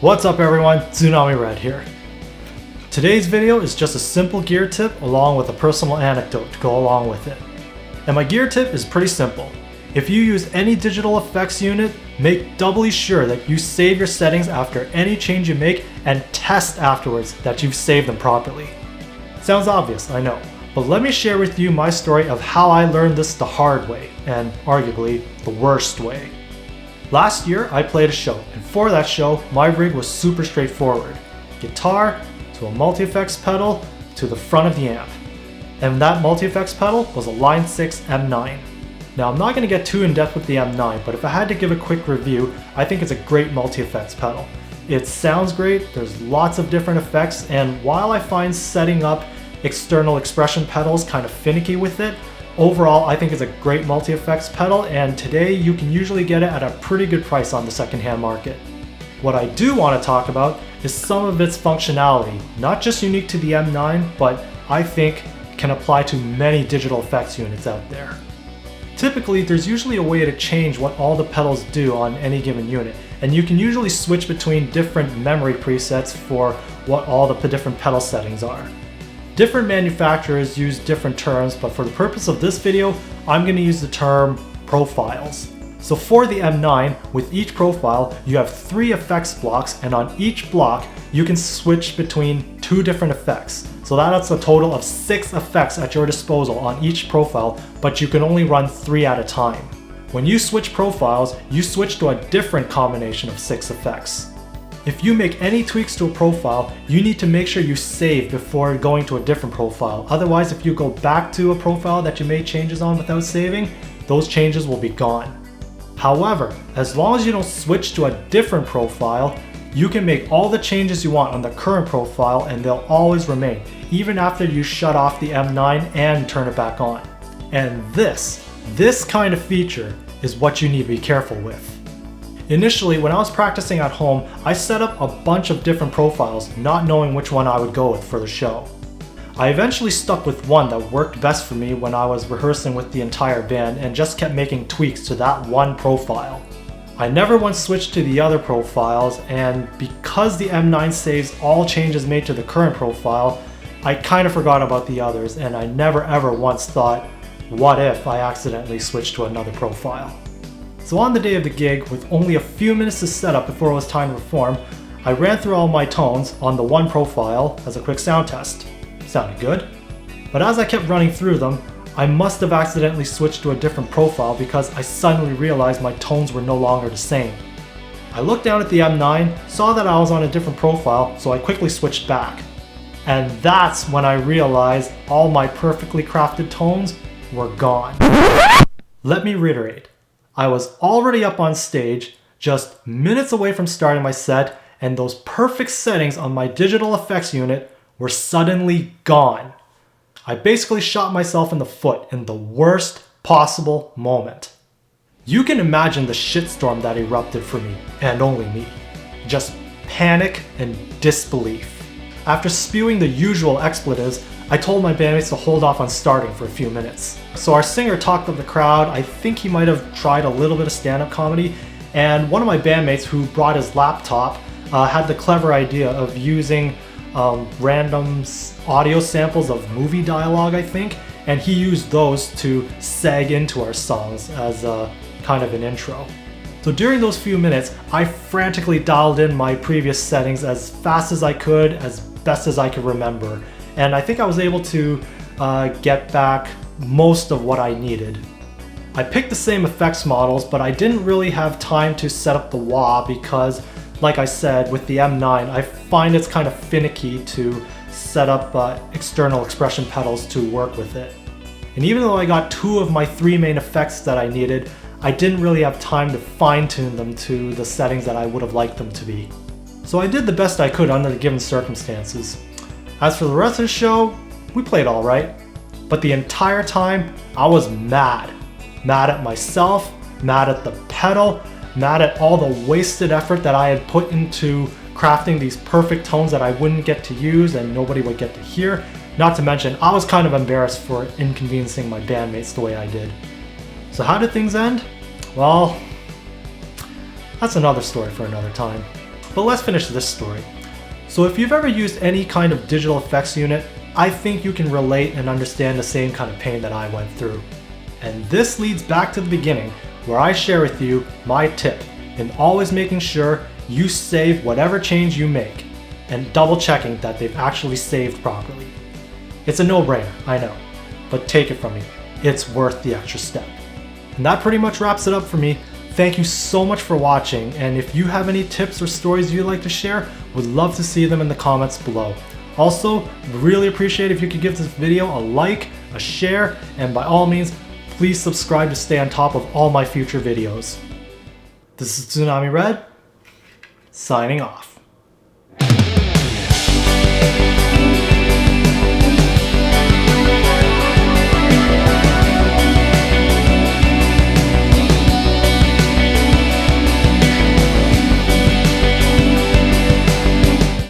What's up everyone, Tsunami Red here. Today's video is just a simple gear tip along with a personal anecdote to go along with it. And my gear tip is pretty simple. If you use any digital effects unit, make doubly sure that you save your settings after any change you make and test afterwards that you've saved them properly. Sounds obvious, I know, but let me share with you my story of how I learned this the hard way, and arguably the worst way. Last year I played a show, and for that show my rig was super straightforward. Guitar, to a multi-effects pedal, to the front of the amp. And that multi-effects pedal was a Line 6 M9. Now I'm not going to get too in depth with the M9, but if I had to give a quick review, I think it's a great multi-effects pedal. It sounds great, there's lots of different effects, and while I find setting up external expression pedals kind of finicky with it, overall I think it's a great multi-effects pedal, and today you can usually get it at a pretty good price on the secondhand market. What I do want to talk about is some of its functionality, not just unique to the M9, but I think can apply to many digital effects units out there. Typically, there's usually a way to change what all the pedals do on any given unit, and you can usually switch between different memory presets for what all the different pedal settings are. Different manufacturers use different terms, but for the purpose of this video, I'm going to use the term profiles. So for the M9, with each profile, you have 3 effects blocks, and on each block, you can switch between 2 different effects. So that's a total of 6 effects at your disposal on each profile, but you can only run 3 at a time. When you switch profiles, you switch to a different combination of 6 effects. If you make any tweaks to a profile, you need to make sure you save before going to a different profile. Otherwise, if you go back to a profile that you made changes on without saving, those changes will be gone. However, as long as you don't switch to a different profile, you can make all the changes you want on the current profile and they'll always remain, even after you shut off the M9 and turn it back on. And this kind of feature is what you need to be careful with. Initially, when I was practicing at home, I set up a bunch of different profiles, not knowing which one I would go with for the show. I eventually stuck with one that worked best for me when I was rehearsing with the entire band and just kept making tweaks to that one profile. I never once switched to the other profiles, and because the M9 saves all changes made to the current profile, I kind of forgot about the others, and I never ever once thought, what if I accidentally switched to another profile? So on the day of the gig, with only a few minutes to set up before it was time to perform, I ran through all my tones on the one profile as a quick sound test. Sounded good. But as I kept running through them, I must have accidentally switched to a different profile because I suddenly realized my tones were no longer the same. I looked down at the M9, saw that I was on a different profile, so I quickly switched back. And that's when I realized all my perfectly crafted tones were gone. Let me reiterate. I was already up on stage, just minutes away from starting my set, and those perfect settings on my digital effects unit were suddenly gone. I basically shot myself in the foot in the worst possible moment. You can imagine the shitstorm that erupted for me, and only me. Just panic and disbelief. After spewing the usual expletives, I told my bandmates to hold off on starting for a few minutes. So our singer talked with the crowd. I think he might have tried a little bit of stand-up comedy, and one of my bandmates who brought his laptop had the clever idea of using random audio samples of movie dialogue, I think, and he used those to seg into our songs as a kind of an intro. So during those few minutes, I frantically dialed in my previous settings as fast as I could, as best as I could remember, and I think I was able to get back most of what I needed. I picked the same effects models, but I didn't really have time to set up the wah because, like I said, with the M9, I find it's kind of finicky to set up external expression pedals to work with it. And even though I got 2 of my 3 main effects that I needed, I didn't really have time to fine-tune them to the settings that I would have liked them to be. So I did the best I could under the given circumstances. As for the rest of the show, we played alright, but the entire time I was mad. Mad at myself, mad at the pedal, mad at all the wasted effort that I had put into crafting these perfect tones that I wouldn't get to use and nobody would get to hear. Not to mention, I was kind of embarrassed for inconveniencing my bandmates the way I did. So how did things end? Well, that's another story for another time. But let's finish this story. So if you've ever used any kind of digital effects unit, I think you can relate and understand the same kind of pain that I went through. And this leads back to the beginning, where I share with you my tip in always making sure you save whatever change you make and double checking that they've actually saved properly. It's a no-brainer, I know, but take it from me, it's worth the extra step. And that pretty much wraps it up for me. Thank you so much for watching, and if you have any tips or stories you'd like to share, would love to see them in the comments below. Also, really appreciate if you could give this video a like, a share, and by all means, please subscribe to stay on top of all my future videos. This is Tsunami Red, signing off.